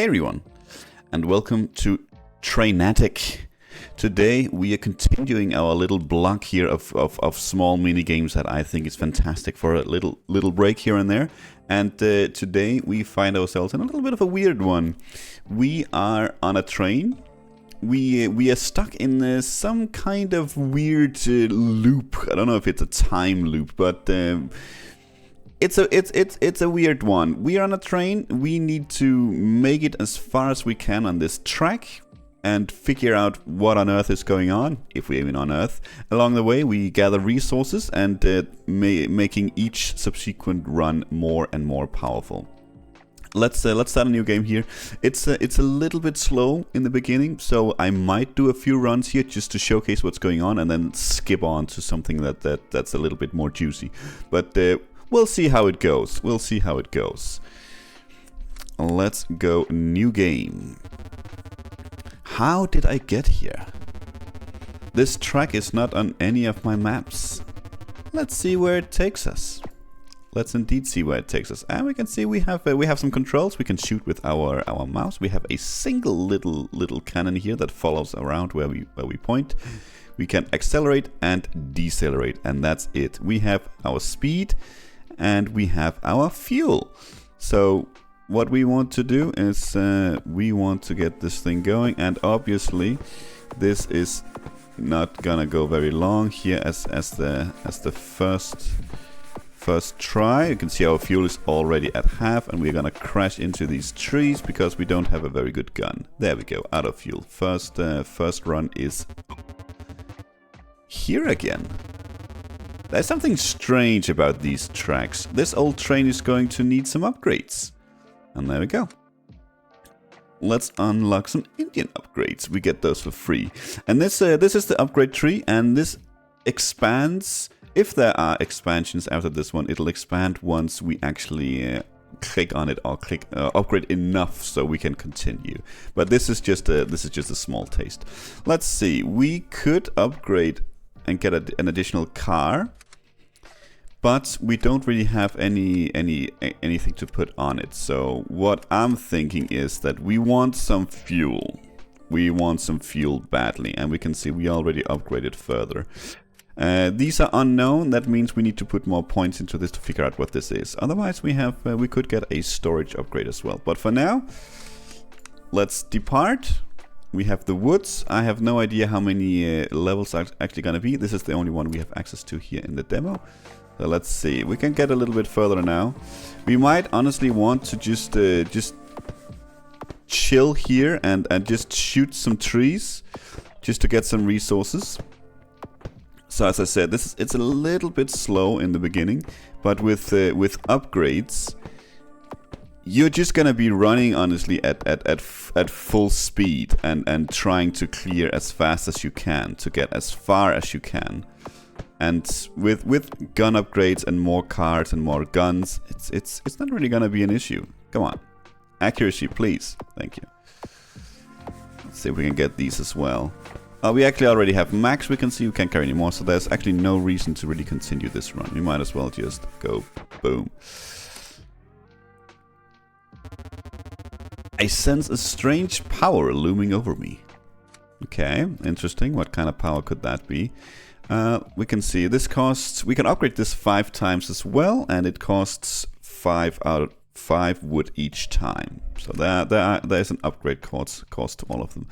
Hey everyone, and welcome to Trainatic. Today we are continuing our little block here of small mini games that I think is fantastic for a little break here and there. And today we find ourselves in a little bit of a weird one. We are on a train. We are stuck in some kind of weird loop. I don't know if it's a time loop, but it's a weird one. We are on a train. We need to make it as far as we can on this track and figure out what on earth is going on, if we're even on Earth. Along the way, we gather resources and making each subsequent run more and more powerful. Let's start a new game here. It's a little bit slow in the beginning, so I might do a few runs here just to showcase what's going on, and then skip on to something that's a little bit more juicy. But we'll see how it goes. We'll see how it goes. Let's go new game. How did I get here? This track is not on any of my maps. Let's see where it takes us. Let's indeed see where it takes us. And we can see we have some controls. We can shoot with our mouse. We have a single little cannon here that follows around where we point. We can accelerate and decelerate, and that's it. We have our speed and we have our fuel. So what we want to do is we want to get this thing going, and obviously this is not gonna go very long here as the first try. You can see our fuel is already at half, and we're gonna crash into these trees because we don't have a very good gun. There we go, out of fuel. First run is here again. There's something strange about these tracks. This old train is going to need some upgrades. And there we go. Let's unlock some Indian upgrades. We get those for free. And this is the upgrade tree, and this expands. If there are expansions after this one, it'll expand once we actually click on it or click upgrade enough so we can continue. But this is just a small taste. Let's see. We could upgrade and get an additional car, but we don't really have anything to put on it. So what I'm thinking is that we want some fuel. We want some fuel badly, and we can see we already upgraded further. These are unknown. That means we need to put more points into this to figure out what this is. Otherwise, we could get a storage upgrade as well. But for now, let's depart. We have the woods. I have no idea how many levels are actually gonna be. This is the only one we have access to here in the demo. So let's see. We can get a little bit further now. We might honestly want to just chill here and just shoot some trees just to get some resources. So as I said, it's a little bit slow in the beginning, but with upgrades, you're just gonna be running honestly at full speed and trying to clear as fast as you can to get as far as you can. And with gun upgrades and more cars and more guns, it's not really gonna be an issue. Come on, accuracy, please. Thank you. Let's see if we can get these as well. We actually already have max. We can see we can't carry anymore, so there's actually no reason to really continue this run. We might as well just go boom. I sense a strange power looming over me. Okay, interesting. What kind of power could that be? We can see this costs, we can upgrade this 5 times as well, and it costs 5 out of 5 wood each time. So there's an upgrade cost to all of them.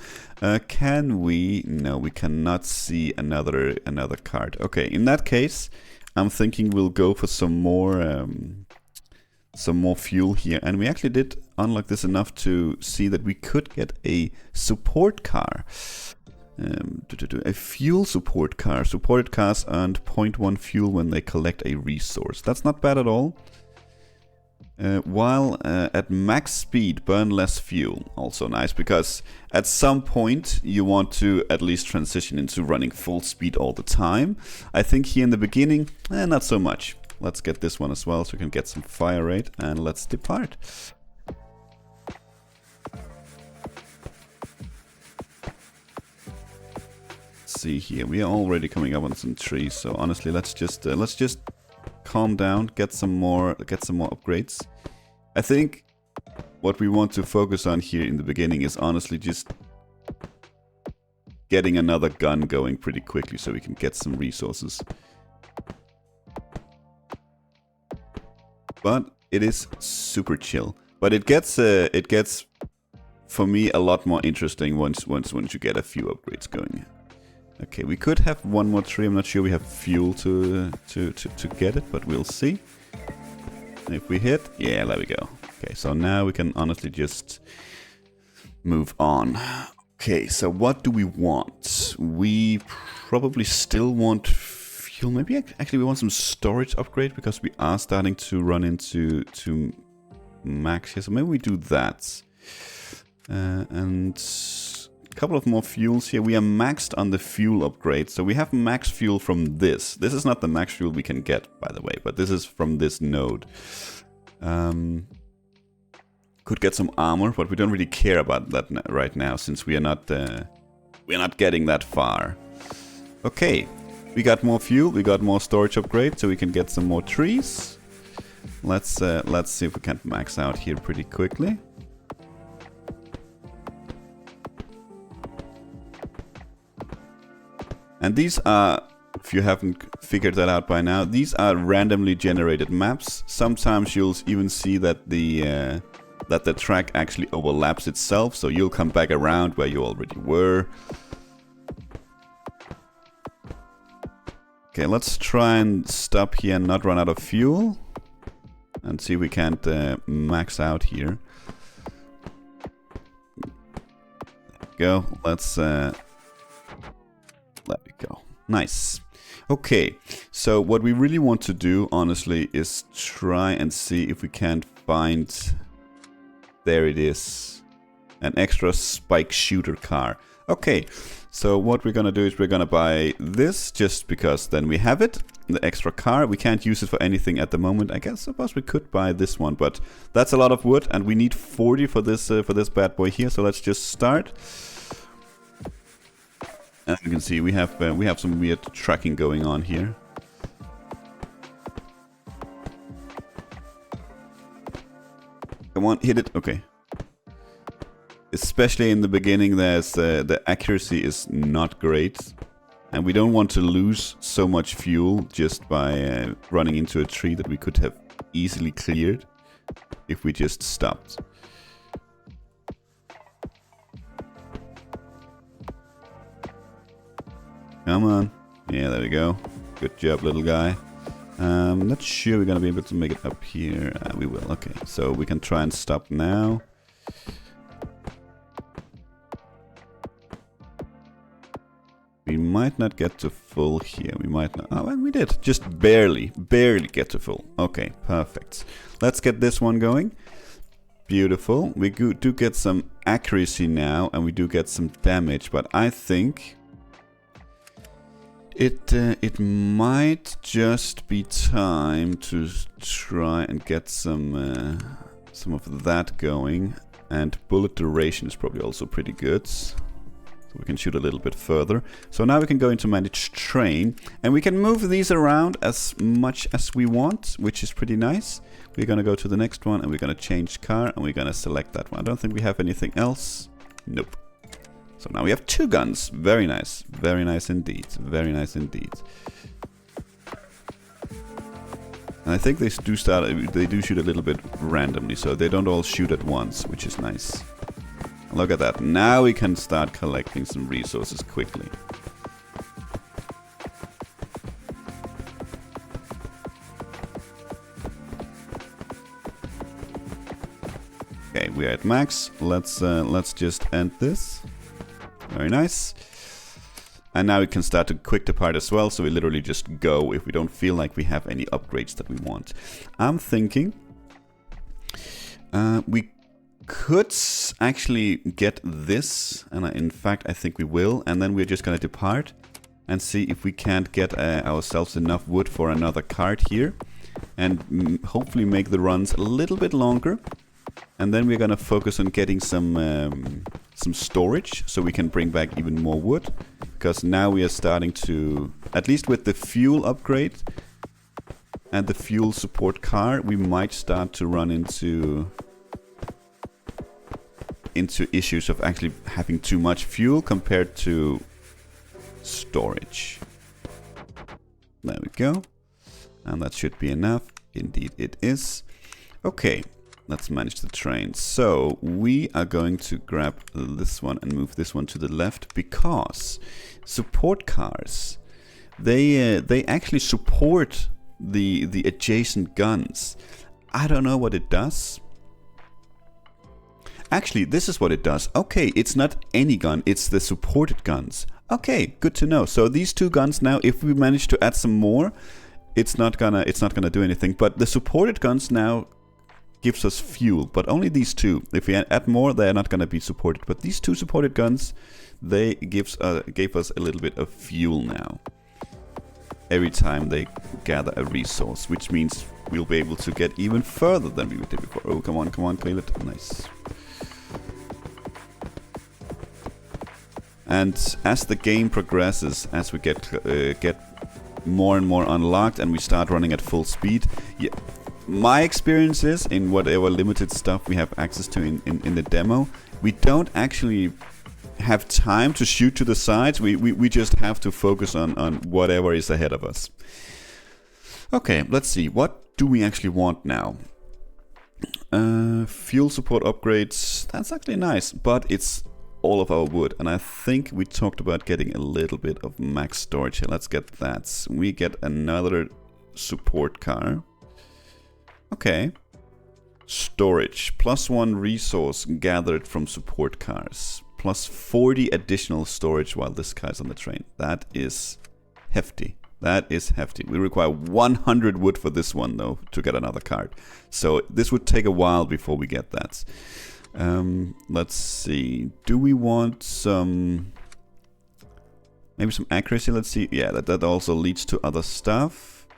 Can we? No, we cannot see another card. Okay, in that case, I'm thinking we'll go for some more fuel here, and we actually did unlock this enough to see that we could get a support car. A fuel support car. Supported cars earned 0.1 fuel when they collect a resource. That's not bad at all. While at max speed, burn less fuel. Also nice, because at some point you want to at least transition into running full speed all the time. I think here in the beginning, not so much. Let's get this one as well so we can get some fire rate, and let's depart. See here, we are already coming up on some trees, so honestly let's just calm down, get some more upgrades. I think what we want to focus on here in the beginning is honestly just getting another gun going pretty quickly so we can get some resources. But it is super chill. But it gets for me a lot more interesting once you get a few upgrades going. Okay, we could have one more tree. I'm not sure we have fuel to get it, but we'll see. If we hit, yeah, there we go. Okay, so now we can honestly just move on. Okay, so what do we want? We probably still want fuel. Maybe actually we want some storage upgrade because we are starting to run into max here. So maybe we do that. And a couple of more fuels here. We are maxed on the fuel upgrade. So we have max fuel from this. This is not the max fuel we can get, by the way, but this is from this node. Could get some armor, but we don't really care about that right now since we are not getting that far. Okay, we got more fuel, we got more storage upgrade, so we can get some more trees. Let's see if we can max out here pretty quickly. And these are, if you haven't figured that out by now, these are randomly generated maps. Sometimes you'll even see that the track actually overlaps itself, so you'll come back around where you already were. Okay, let's try and stop here and not run out of fuel. And see if we can't max out here. There we go. Let me go. Nice. Okay, so what we really want to do, honestly, is try and see if we can't find... There it is. An extra spike shooter car. Okay, so what we're gonna do is we're gonna buy this just because then we have it. The extra car. We can't use it for anything at the moment. I suppose we could buy this one, but that's a lot of wood and we need 40 for this bad boy here. So let's just start. As you can see, we have some weird tracking going on here. Come on, hit it. Okay. Especially in the beginning, the accuracy is not great, and we don't want to lose so much fuel just by running into a tree that we could have easily cleared if we just stopped. Come on. Yeah, there we go. Good job, little guy. Not sure we're gonna be able to make it up here. We will. Okay, so we can try and stop now. We might not get to full here. We might not. Oh, well, we did. Just barely get to full. Okay, perfect. Let's get this one going. Beautiful. We do get some accuracy now, and we do get some damage, but I think it might just be time to try and get some of that going, and bullet duration is probably also pretty good, so we can shoot a little bit further. So now we can go into manage train, and we can move these around as much as we want, which is pretty nice. We're gonna go to the next one, and we're gonna change car, and we're gonna select that one. I don't think we have anything else. Nope. So now we have 2 guns. Very nice. Very nice indeed. Very nice indeed. And I think they do shoot a little bit randomly, so they don't all shoot at once, which is nice. Look at that. Now we can start collecting some resources quickly. Okay, we're at max. Let's just end this. Very nice. And now we can start to quick depart as well, so we literally just go if we don't feel like we have any upgrades that we want. I'm thinking we could actually get this, and in fact I think we will, and then we're just gonna depart and see if we can't get ourselves enough wood for another cart here, and hopefully make the runs a little bit longer. And then we're gonna focus on getting some storage, so we can bring back even more wood. Because now we are starting to, at least with the fuel upgrade and the fuel support car, we might start to run into into issues of actually having too much fuel compared to storage. There we go. And that should be enough. Indeed it is. Okay, let's manage the train. So we are going to grab this one and move this one to the left, because support cars, they actually support the adjacent guns. I don't know what it does. Actually, this is what it does. Okay, it's not any gun, it's the supported guns. Okay, good to know. So these two guns now, if we manage to add some more, it's not gonna do anything. But the supported guns now gives us fuel, but only these two. If we add more, they are not gonna be supported. But these two supported guns, they gave us a little bit of fuel now. Every time they gather a resource, which means we'll be able to get even further than we did before. Oh, come on, clear it. Nice. And as the game progresses, as we get more and more unlocked and we start running at full speed, yeah, my experience is, in whatever limited stuff we have access to in the demo, we don't actually have time to shoot to the sides. We just have to focus on whatever is ahead of us. Okay, let's see. What do we actually want now? Fuel support upgrades. That's actually nice, but it's all of our wood, and I think we talked about getting a little bit of max storage here. Let's get that. We get another support car. Okay. Storage. +1 resource gathered from support cars. +40 additional storage while this guy's on the train. That is hefty. That is hefty. We require 100 wood for this one, though, to get another card. So this would take a while before we get that. Let's see. Do we want some... maybe some accuracy? Let's see. Yeah, that also leads to other stuff.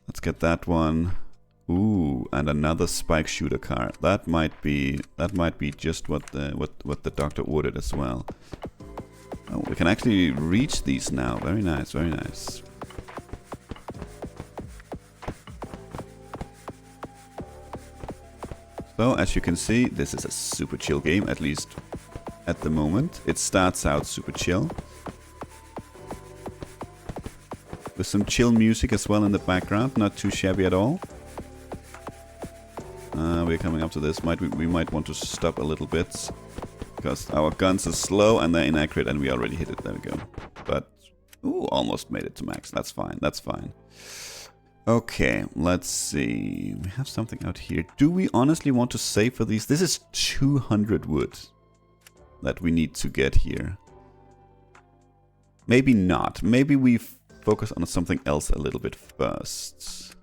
Let's get that one. Ooh, and another spike shooter car. That might be just what the doctor ordered as well. Oh, we can actually reach these now. Very nice, very nice. So, as you can see, this is a super chill game, at least at the moment. It starts out super chill. With some chill music as well in the background, not too shabby at all. We're coming up to this. We might want to stop a little bit, because our guns are slow and they're inaccurate, and we already hit it. There we go. But, ooh, almost made it to max. That's fine, that's fine. Okay, let's see. We have something out here. Do we honestly want to save for these? This is 200 wood that we need to get here. Maybe not. Maybe we focus on something else a little bit first.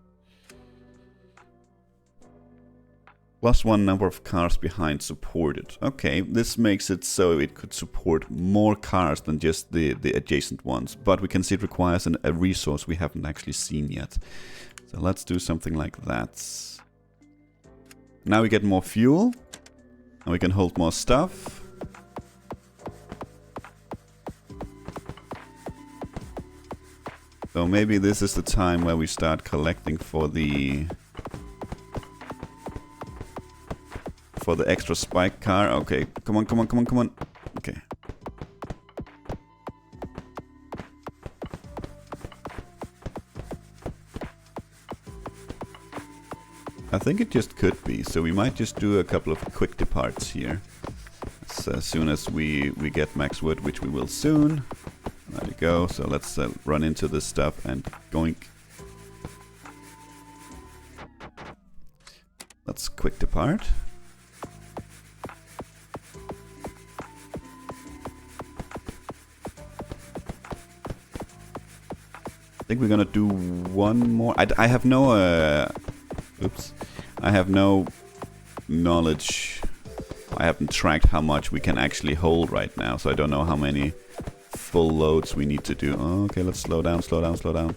+1 number of cars behind supported. Okay, this makes it so it could support more cars than just the adjacent ones. But we can see it requires a resource we haven't actually seen yet. So let's do something like that. Now we get more fuel. And we can hold more stuff. So maybe this is the time where we start collecting for the extra spike car. Okay, come on, come on, come on, come on. Okay. I think it just could be, so we might just do a couple of quick departs here. As soon as we get max wood, which we will soon. There we go, so let's run into this stuff and goink. Let's quick depart. I think we're gonna do one more. I have no oops. I have no knowledge. I haven't tracked how much we can actually hold right now, so I don't know how many full loads we need to do. Oh, okay, let's slow down, slow down, slow down.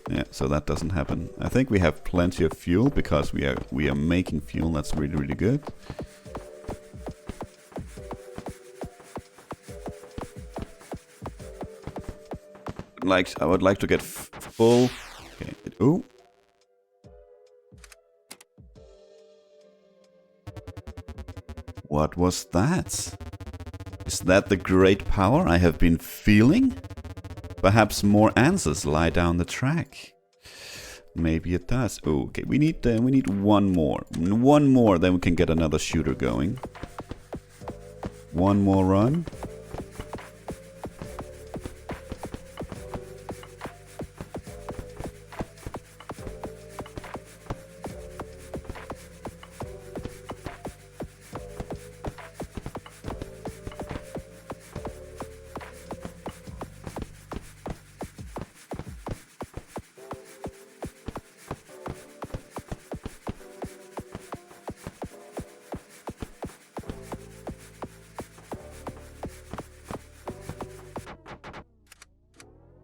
Yeah, so that doesn't happen. I think we have plenty of fuel because we are making fuel. That's really, really good. I would like to get full. Okay. Ooh. What was that? Is that the great power I have been feeling? Perhaps more answers lie down the track. Maybe it does. Oh, okay, we need one more. One more, then we can get another shooter going. One more run.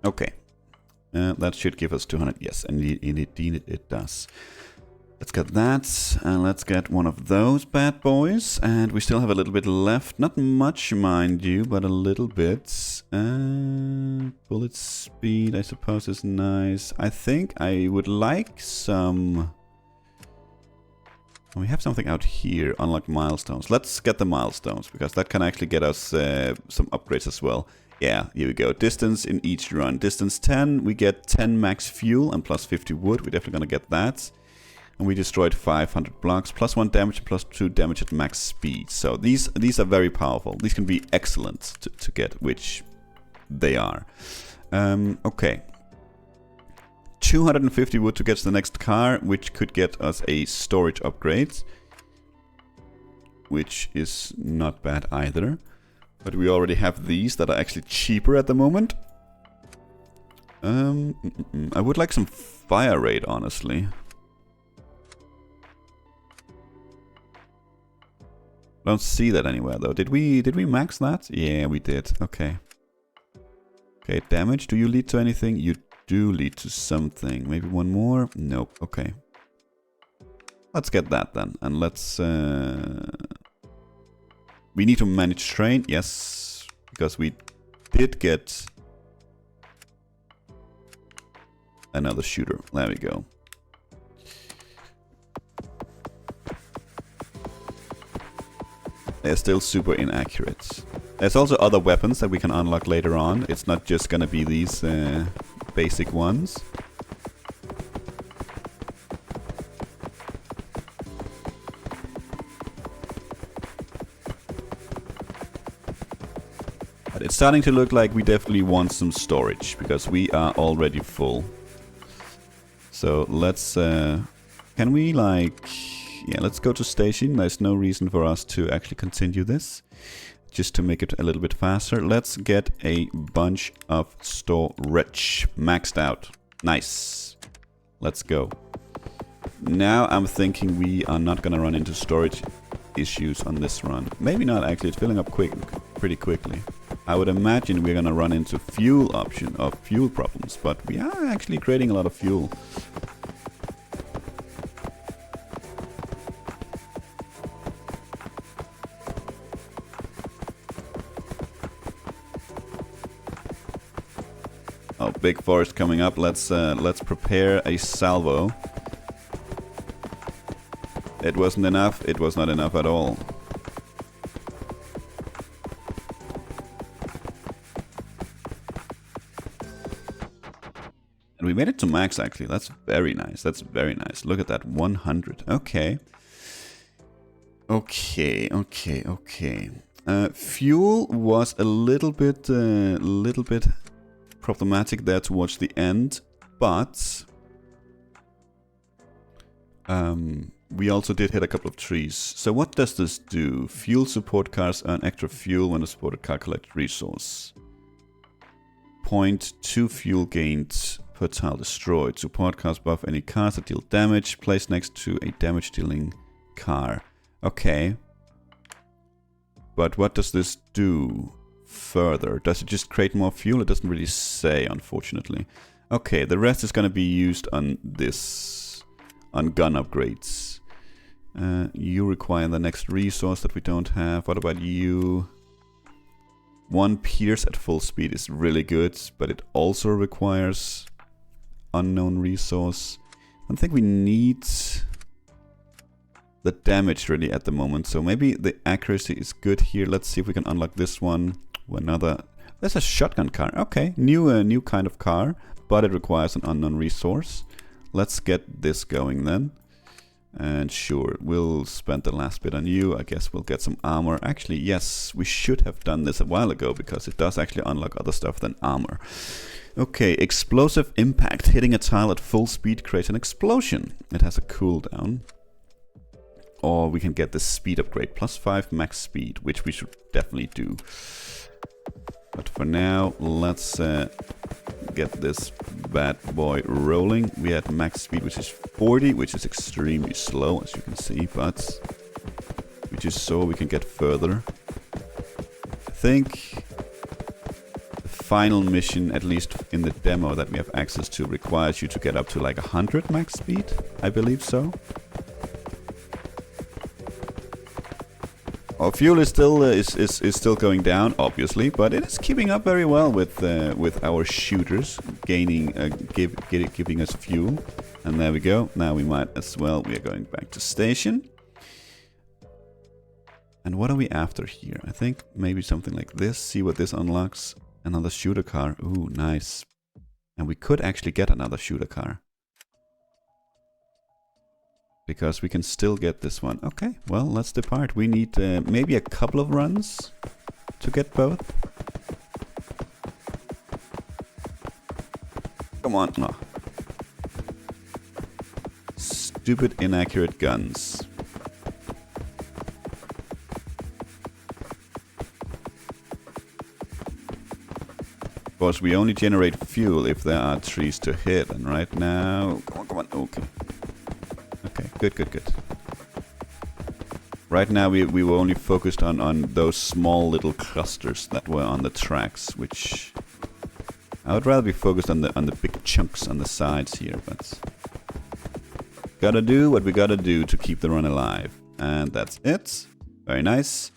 Okay, that should give us 200. Yes, and indeed it does. Let's get that, and let's get one of those bad boys. And we still have a little bit left. Not much, mind you, but a little bit. Bullet speed, I suppose, is nice. I think I would like some... We have something out here, unlock milestones. Let's get the milestones, because that can actually get us some upgrades as well. Yeah, here we go. Distance in each run. Distance 10, we get 10 max fuel and plus 50 wood. We're definitely going to get that. And we destroyed 500 blocks, plus 1 damage and plus 2 damage at max speed. So these are very powerful. These can be excellent to get, which they are. Okay. 250 wood to get to the next car, which could get us a storage upgrade. Which is not bad either. But we already have these that are actually cheaper at the moment. I would like some fire rate, honestly. Don't see that anywhere though. Did we max that? Yeah, we did. Okay. Okay, damage. Do you lead to anything? You do lead to something. Maybe one more? Nope. Okay. Let's get that then. And let's... We need to manage train, yes, because we did get another shooter. There we go. They're still super inaccurate. There's also other weapons that we can unlock later on. It's not just gonna be these basic ones. It's starting to look like we definitely want some storage, because we are already full. So let's... can we like... Yeah, let's go to station. There's no reason for us to actually continue this. Just to make it a little bit faster. Let's get a bunch of storage maxed out. Nice. Let's go. Now I'm thinking we are not gonna run into storage issues on this run. Maybe not actually, it's filling up pretty quickly. I would imagine we're gonna run into fuel problems, but we are actually creating a lot of fuel. Oh, big forest coming up. Let's prepare a salvo. It wasn't enough. It was not enough at all. And we made it to max, actually. That's very nice. That's very nice. Look at that. 100. Okay. Okay. Fuel was a little bit problematic there towards the end, but we also did hit a couple of trees. So what does this do? Fuel support cars earn extra fuel when a supported car collects resource. 0.2 fuel gained per tile destroyed. Support cars buff any cars that deal damage. Placed next to a damage dealing car. Okay. But what does this do further? Does it just create more fuel? It doesn't really say, unfortunately. Okay, the rest is going to be used on this, on gun upgrades. You require the next resource that we don't have. What about you? 1 pierce at full speed is really good, but it also requires unknown resource. I think we need the damage really at the moment. So maybe the accuracy is good here. Let's see if we can unlock this one. Another. There's a shotgun car. Okay, new kind of car, but it requires an unknown resource. Let's get this going then. And sure, we'll spend the last bit on you. I guess we'll get some armor. Actually, yes, we should have done this a while ago because it does actually unlock other stuff than armor. Okay, explosive impact. Hitting a tile at full speed creates an explosion. It has a cooldown. Or we can get the speed upgrade. +5 max speed, which we should definitely do. But for now, let's get this bad boy rolling. We had max speed, which is 40, which is extremely slow, as you can see, but we just saw we can get further. I think the final mission, at least in the demo that we have access to, requires you to get up to like 100 max speed. I believe so. Our fuel is still is still going down, obviously, but it is keeping up very well with our shooters, gaining giving us fuel. And there we go. Now we might as well. We are going back to station. And what are we after here? I think maybe something like this. See what this unlocks. Another shooter car. Ooh, nice. And we could actually get another shooter car. Because we can still get this one. Okay, well, let's depart. We need maybe a couple of runs to get both. Come on. Oh. Stupid inaccurate guns. Of course, we only generate fuel if there are trees to hit. And right now... Come on. Okay. Okay, good. Right now we were only focused on those small little clusters that were on the tracks, which I would rather be focused on the big chunks on the sides here, but gotta do what we gotta do to keep the run alive. And that's it. Very nice.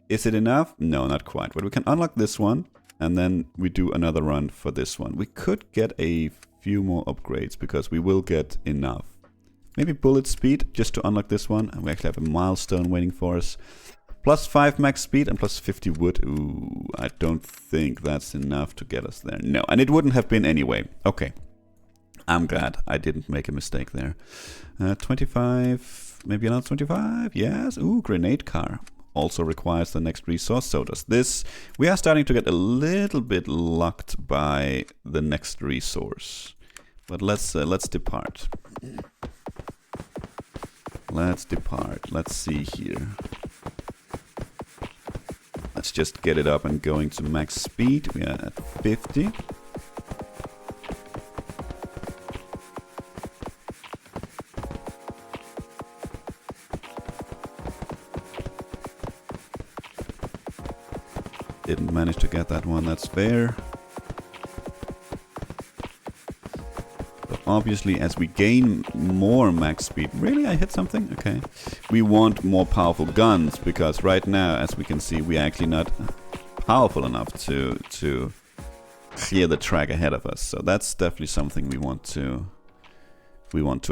Is it enough? No, not quite. But we can unlock this one, and then we do another run for this one. We could get a few more upgrades because we will get enough. Maybe bullet speed, just to unlock this one. And we actually have a milestone waiting for us. +5 max speed and +50 wood. Ooh, I don't think that's enough to get us there. No, and it wouldn't have been anyway. Okay. I'm glad I didn't make a mistake there. 25, maybe another 25? Yes. Ooh, grenade car. Also requires the next resource, so does this. We are starting to get a little bit locked by the next resource. But let's depart. Let's depart. Let's see here. Let's just get it up and going to max speed. We are at 50. Didn't manage to get that one, that's fair. Obviously, as we gain more max speed... Really? I hit something? Okay. We want more powerful guns, because right now, as we can see, we are actually not powerful enough to clear the track ahead of us. So that's definitely something we want to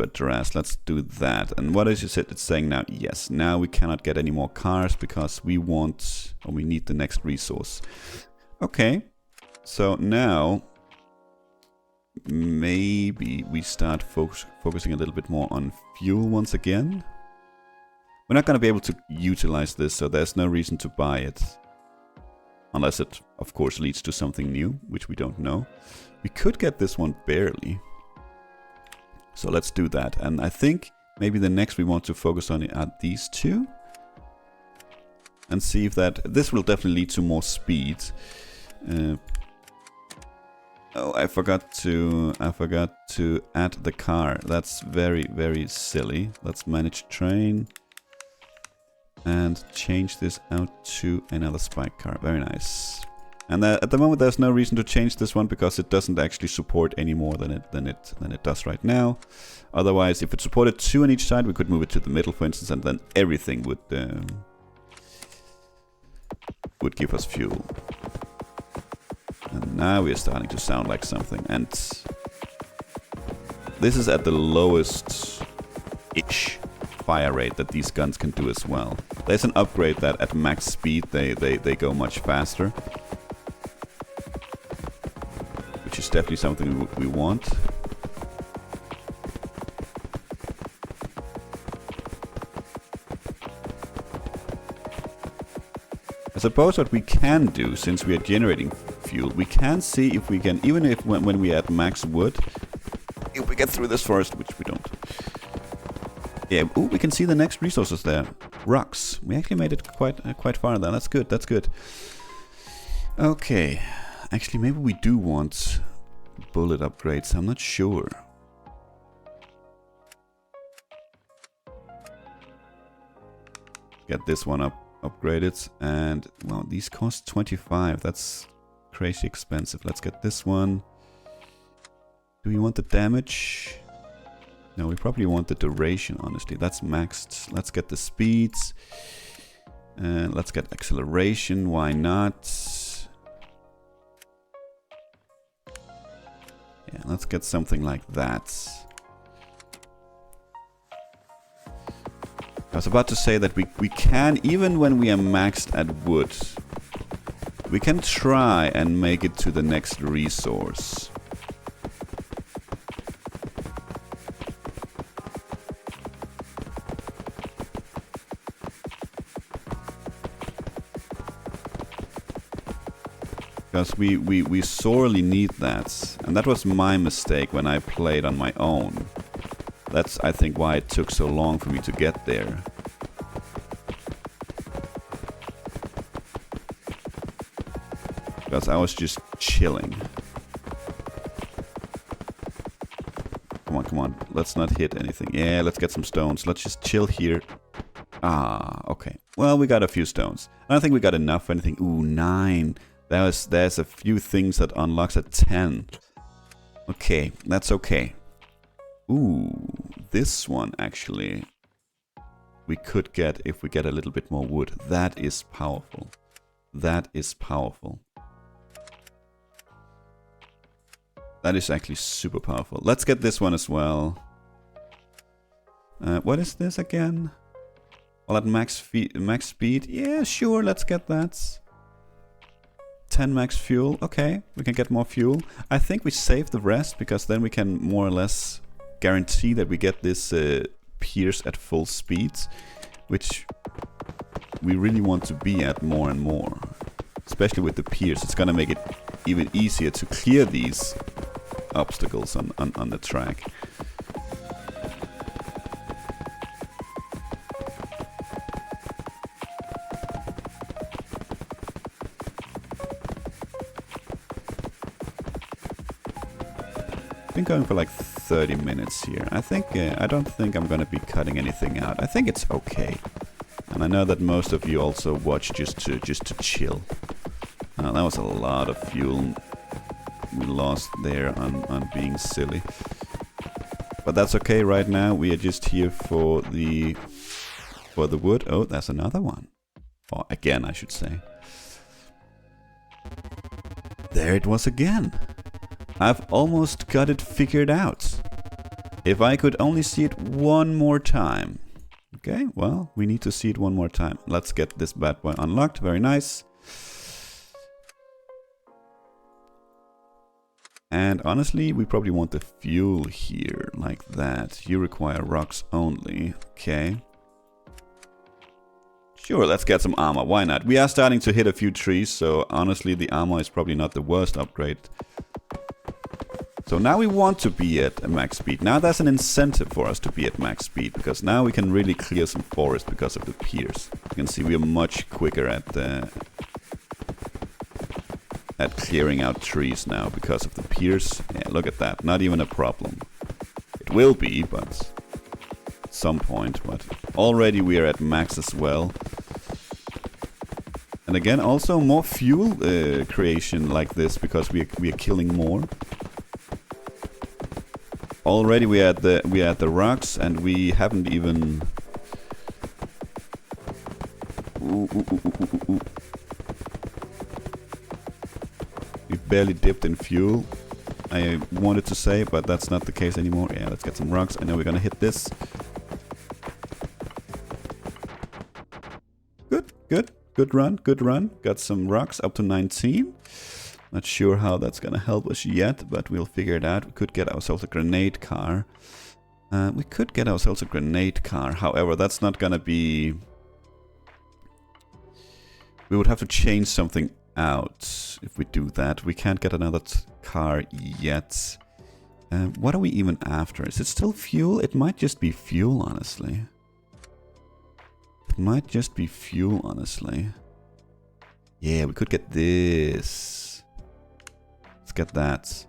address. Let's do that. And what is it? It's saying now, yes, now we cannot get any more cars because we want, or we need the next resource. Okay. So now... maybe we start focusing a little bit more on fuel once again. We're not going to be able to utilize this, so there's no reason to buy it. Unless it, of course, leads to something new, which we don't know. We could get this one barely. So let's do that. And I think maybe the next we want to focus on are these two. And see if that... this will definitely lead to more speed. Oh, I forgot to add the car. That's very, very silly. Let's manage train. And change this out to another spike car. Very nice. And at the moment there's no reason to change this one because it doesn't actually support any more than it does right now. Otherwise, if it supported 2 on each side, we could move it to the middle, for instance, and then everything would give us fuel. And now we are starting to sound like something. And this is at the lowest-ish fire rate that these guns can do as well. There's an upgrade that at max speed they go much faster, which is definitely something we want. I suppose what we can do, since we are generating fuel, we can see if we can, even if when we add max wood, if we get through this forest, which we don't. Yeah, ooh, we can see the next resources there. Rocks. We actually made it quite far there. That's good, that's good. Okay. Actually, maybe we do want bullet upgrades. I'm not sure. Get this one upgraded, and well, these cost 25. That's crazy expensive. Let's get this one. Do we want the damage? No, we probably want the duration, honestly. That's maxed. Let's get the speeds. And let's get acceleration. Why not? Yeah, let's get something like that. I was about to say that we can, even when we are maxed at wood, we can try and make it to the next resource. Because we sorely need that. And that was my mistake when I played on my own. That's, I think, why it took so long for me to get there. Because I was just chilling. Come on, come on. Let's not hit anything. Yeah, let's get some stones. Let's just chill here. Ah, okay. Well, we got a few stones. I don't think we got enough for anything. Ooh, 9. There's a few things that unlocks at 10. Okay, that's okay. Ooh, this one actually we could get if we get a little bit more wood. That is powerful. That is powerful. That is actually super powerful. Let's get this one as well. What is this again? Well, at max speed. Yeah, sure, let's get that. 10 max fuel. Okay, we can get more fuel. I think we save the rest because then we can more or less guarantee that we get this pierce at full speeds, which we really want to be at more and more. Especially with the pierce, it's gonna make it even easier to clear these obstacles on the track. Been going for like 30 minutes here. I think I don't think I'm gonna be cutting anything out. I think it's okay, and I know that most of you also watch just to chill. That was a lot of fuel we lost there on being silly, but that's okay. Right now we are just here for the wood. Oh, there's another one. Or again, I should say. There it was again. I've almost got it figured out. If I could only see it one more time. Okay, well, we need to see it one more time. Let's get this bad boy unlocked. Very nice. And honestly, we probably want the fuel here, like that. You require rocks only. Okay. Sure, let's get some armor. Why not? We are starting to hit a few trees, so honestly, the armor is probably not the worst upgrade. So now we want to be at max speed. Now there's an incentive for us to be at max speed, because now we can really clear some forest because of the pierce. You can see we are much quicker at clearing out trees now because of the pierce. Yeah, look at that. Not even a problem. It will be, but at some point. But already we are at max as well. And again, also more fuel creation like this because we are killing more. Already we are at the rocks, and we haven't even. We've barely dipped in fuel. I wanted to say, but that's not the case anymore. Yeah, let's get some rocks. I know we're gonna hit this. Good. Good run. Good run. Got some rocks up to 19. Not sure how that's gonna help us yet, but we'll figure it out. We could get ourselves a grenade car. However, that's not gonna be... We would have to change something out if we do that. We can't get another car yet. What are we even after? Is it still fuel? It might just be fuel, honestly. It might just be fuel, honestly. Yeah, we could get this. Let's get that.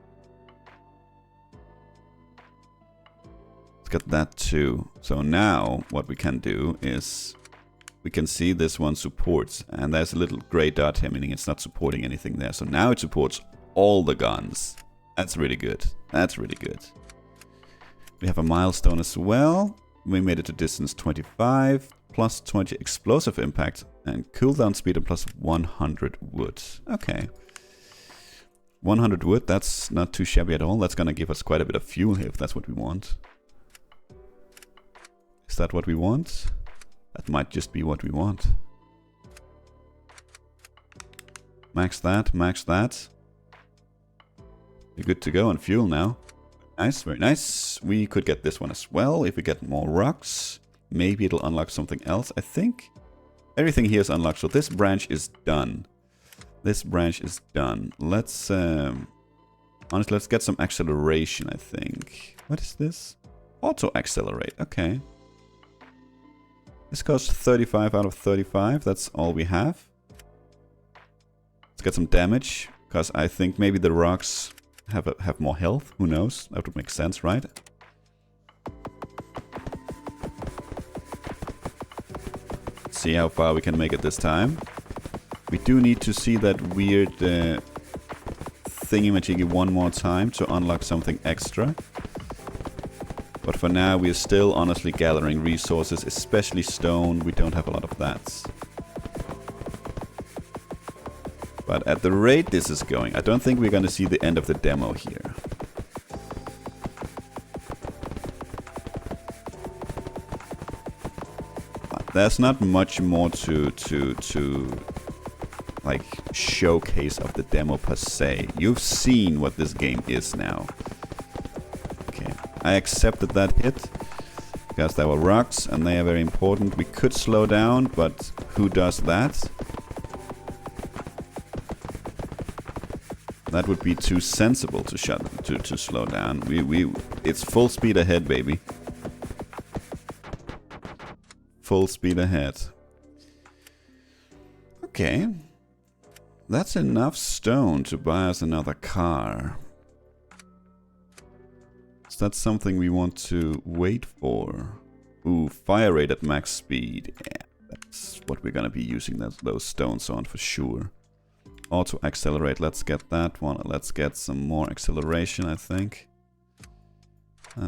Let's get that too. So now what we can do is we can see this one supports, and there's a little gray dot here, meaning it's not supporting anything there. So now it supports all the guns. That's really good. That's really good. We have a milestone as well. We made it to distance 25, plus 20 explosive impact, and cooldown speed, and plus 100 wood. Okay. 100 wood, that's not too shabby at all. That's gonna give us quite a bit of fuel here, if that's what we want. Is that what we want? That might just be what we want. Max that, max that. You're good to go on fuel now. Nice, very nice. We could get this one as well if we get more rocks. Maybe it'll unlock something else. I think everything here is unlocked, so this branch is done. This branch is done. Let's, honestly, let's get some acceleration, I think. What is this? Auto accelerate, okay. This costs 35 out of 35, that's all we have. Let's get some damage, because I think maybe the rocks have more health, who knows? That would make sense, right? See how far we can make it this time. We do need to see that weird thingy-majiggy one more time to unlock something extra. But for now, we are still honestly gathering resources, especially stone. We don't have a lot of that. But at the rate this is going, I don't think we're going to see the end of the demo here. But there's not much more to like showcase of the demo per se. You've seen what this game is now. Okay, I accepted that hit because there were rocks and they are very important. We could slow down, but who does that? That would be too sensible to slow down. It's full speed ahead, baby. Full speed ahead. Okay. That's enough stone to buy us another car. Is that something we want to wait for? Ooh, fire rate at max speed. Yeah, that's what we're gonna be using those stones on for sure. Auto accelerate, let's get that one. Let's get some more acceleration, I think.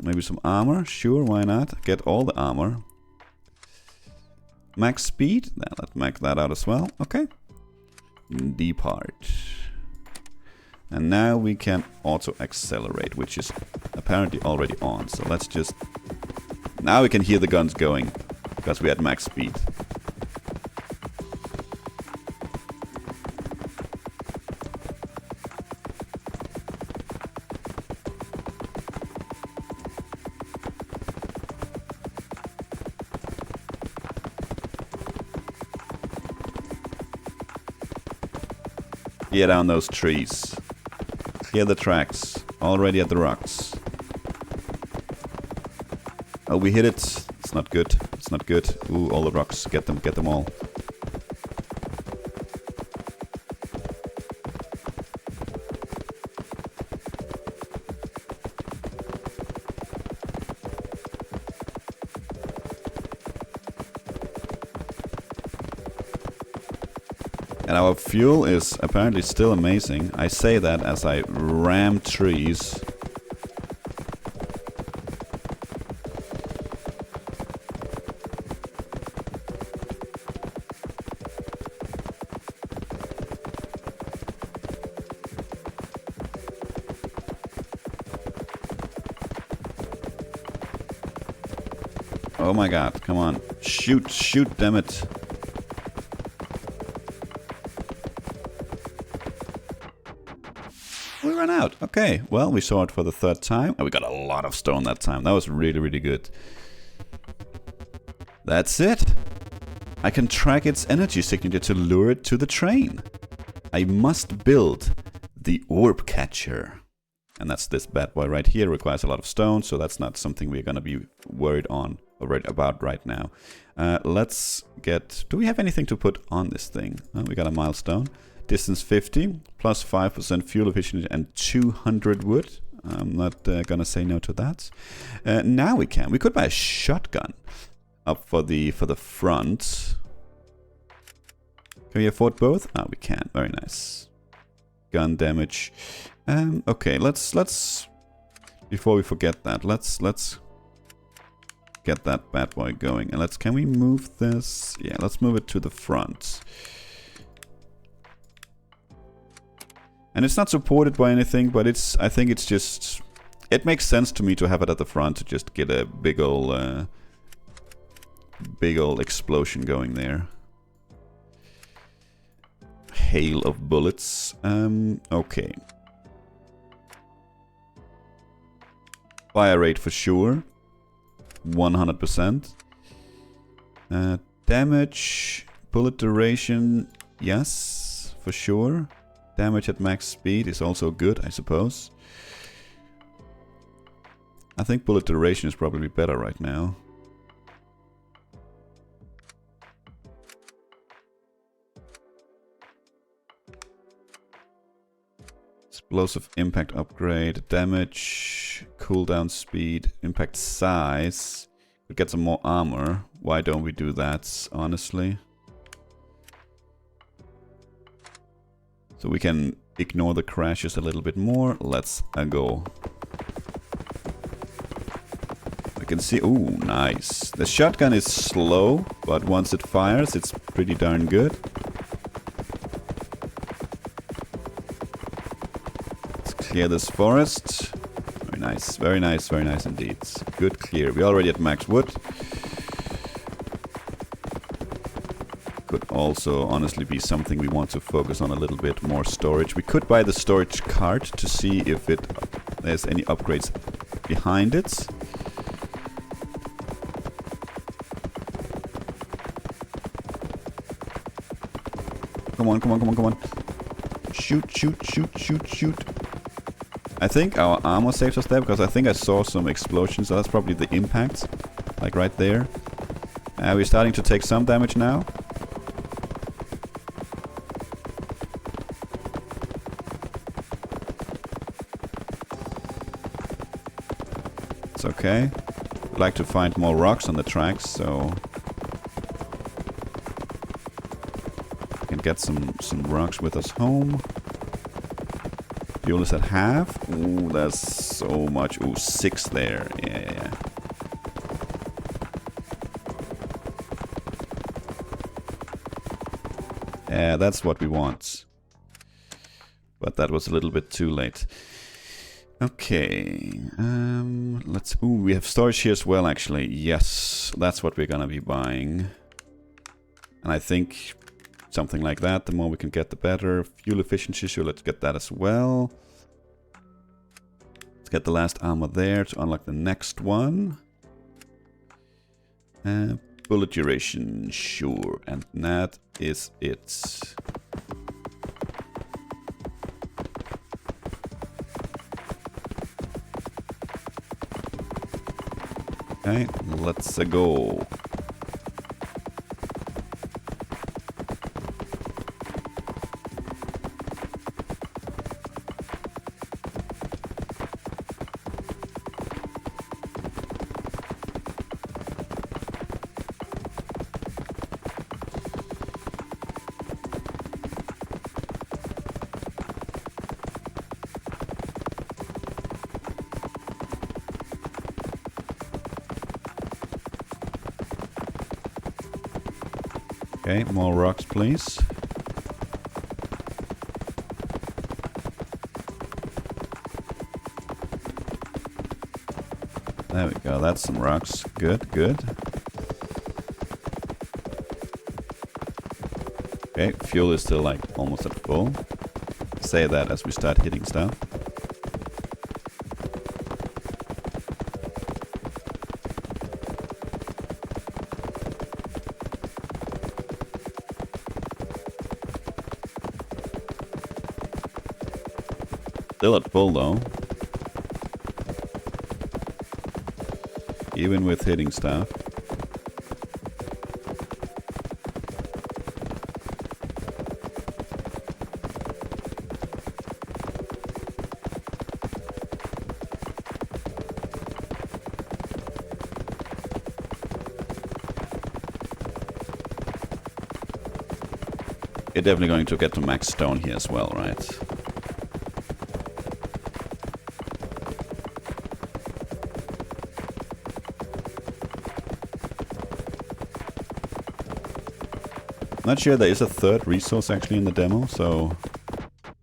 Maybe some armor, sure, why not? Get all the armor. Max speed, then let's max that out as well, okay. Depart. And now we can auto accelerate, which is apparently already on. So let's just... Now we can hear the guns going, because we had max speed. Get down those trees. Clear the tracks. Already at the rocks. Oh, we hit it. It's not good. It's not good. Ooh, all the rocks. Get them all. And our fuel is apparently still amazing. I say that as I ram trees. Oh my god, come on. Shoot, damn it. out. Okay, well, we saw it for the third time. And we got a lot of stone that time. That was really, really good. That's it. I can track its energy signature to lure it to the train. I must build the orb catcher. And that's this bad boy right here. Requires a lot of stone, so that's not something we're going to be worried on or worried about right now. Let's get... Do we have anything to put on this thing? We got a milestone. Distance 50, plus 5% fuel efficiency and 200 wood. I'm not going to say no to that. Now we can. We could buy a shotgun up for the front. Can we afford both? Ah, we can. Very nice. Gun damage. Okay, let's before we forget that, let's get that bad boy going. And can we move this? Yeah, let's move it to the front. And it's not supported by anything, but I think it's just, it makes sense to me to have it at the front to just get a big old explosion going there. Hail of bullets. Okay. Fire rate for sure. 100%. Damage, bullet duration, yes, for sure. Damage at max speed is also good, I suppose. I think bullet duration is probably better right now. Explosive impact upgrade, damage, cooldown speed, impact size. We get some more armor. Why don't we do that, honestly? So we can ignore the crashes a little bit more. Let's go. I can see... Ooh, nice. The shotgun is slow, but once it fires, it's pretty darn good. Clear this forest. Very nice, very nice, very nice indeed. Good clear. We're already at max wood. Could also honestly be something we want to focus on a little bit more storage. We could buy the storage cart to see if there's any upgrades behind it. Come on, come on, come on, come on. Shoot, shoot, shoot, shoot, shoot. I think our armor saves us there, because I think I saw some explosions. So that's probably the impact. Like right there. We're starting to take some damage now. It's okay. I'd like to find more rocks on the tracks, so... we can get some rocks with us home. Fuel is at half. Ooh, that's so much. Ooh, 6 there. Yeah. Yeah, that's what we want. But that was a little bit too late. Okay. Let's... Ooh, we have storage here as well, actually. Yes, that's what we're gonna be buying. And I think... something like that. The more we can get, the better. Fuel efficiency, so let's get that as well. Let's get the last armor there to unlock the next one. Bullet duration, sure. And that is it. Okay, let's go. Okay, more rocks, please. There we go, that's some rocks. Good, good. Okay, fuel is still like almost at full. Say that as we start hitting stuff. Still at full though. Even with hitting stuff. You're definitely going to get to max stone here as well, right? Not sure there is a third resource actually in the demo, so...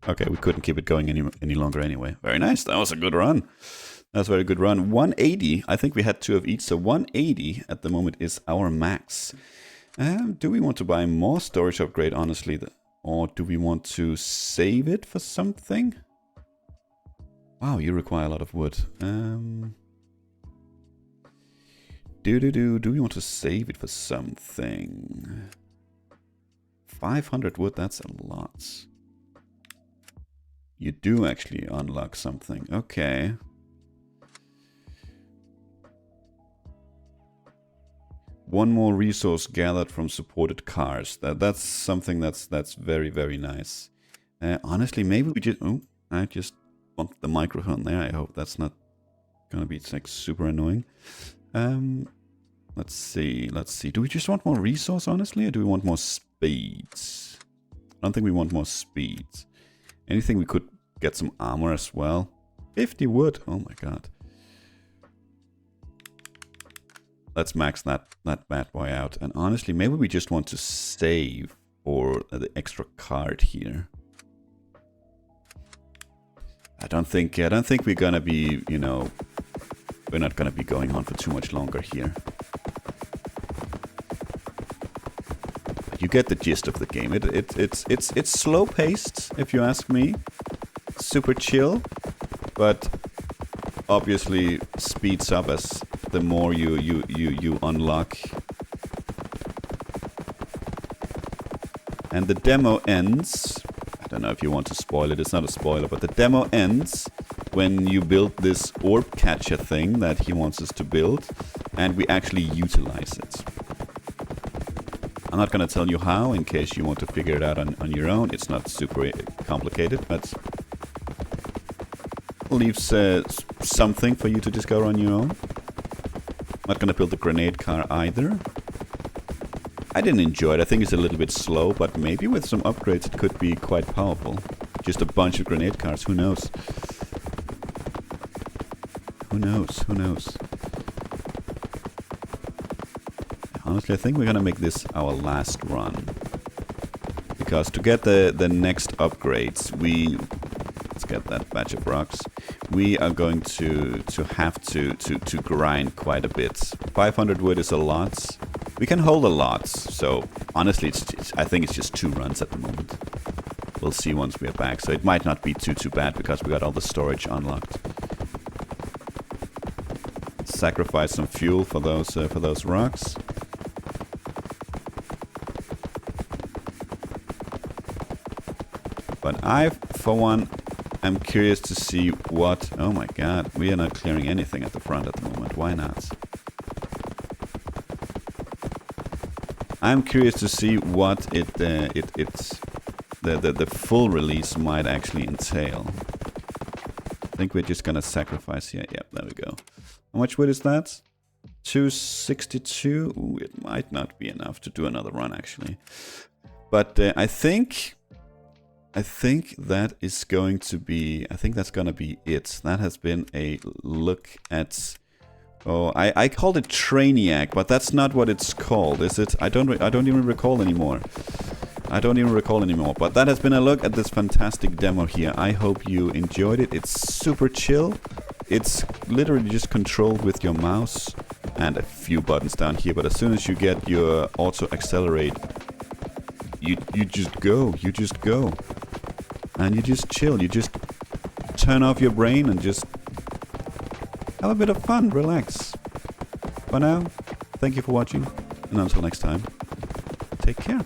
Okay, we couldn't keep it going any longer anyway. Very nice, that was a good run. That's a very good run. 180, I think we had 2 of each, so 180 at the moment is our max. Do we want to buy more storage upgrade, honestly? Or do we want to save it for something? Wow, you require a lot of wood. Do we want to save it for something? 500 wood, that's a lot. You do actually unlock something. Okay. One more resource gathered from supported cars. That's something that's very, very nice. Honestly, maybe we just... Oh, I just bumped the microphone there. I hope that's not gonna be like super annoying. Let's see. Do we just want more resource, honestly, or do we want more speeds? I don't think we want more speeds. Anything we could get some armor as well. 50 wood. Oh my god. Let's max that bad boy out. And honestly, maybe we just want to save for the extra card here. I don't think we're gonna be, you know, we're not gonna be going on for too much longer here. But you get the gist of the game. It's slow paced, if you ask me. Super chill, but obviously speeds up as the more you unlock. And the demo ends, I don't know if you want to spoil it, it's not a spoiler, but the demo ends when you build this orb catcher thing that he wants us to build, and we actually utilize it. I'm not gonna tell you how, in case you want to figure it out on your own. It's not super complicated, but leaves something for you to discover on your own. Not gonna build the grenade car either. I didn't enjoy it. I think it's a little bit slow, but maybe with some upgrades it could be quite powerful. Just a bunch of grenade cars, who knows? Who knows? Who knows? Honestly, I think we're gonna make this our last run. Because to get the next upgrades, let's get that batch of rocks. We are going to have to grind quite a bit. 500 wood is a lot. We can hold a lot, so honestly, I think it's just 2 runs at the moment. We'll see once we're back, so it might not be too bad because we got all the storage unlocked. Sacrifice some fuel for those rocks. But I, for one, I'm curious to see what... Oh my god, we are not clearing anything at the front at the moment. Why not? I'm curious to see what the full release might actually entail. I think we're just gonna sacrifice here. Yep, there we go. How much wood is that? 262. Ooh, it might not be enough to do another run actually. But I think that is going to be... I think that's gonna be it. That has been a look at... Oh, I called it Trainatic, but that's not what it's called, is it? I don't even recall anymore. But that has been a look at this fantastic demo here. I hope you enjoyed it. It's super chill. It's literally just controlled with your mouse and a few buttons down here. But as soon as you get your auto accelerate, you just go. And you just chill. You just turn off your brain and just have a bit of fun, relax. For now, thank you for watching, and until next time, take care.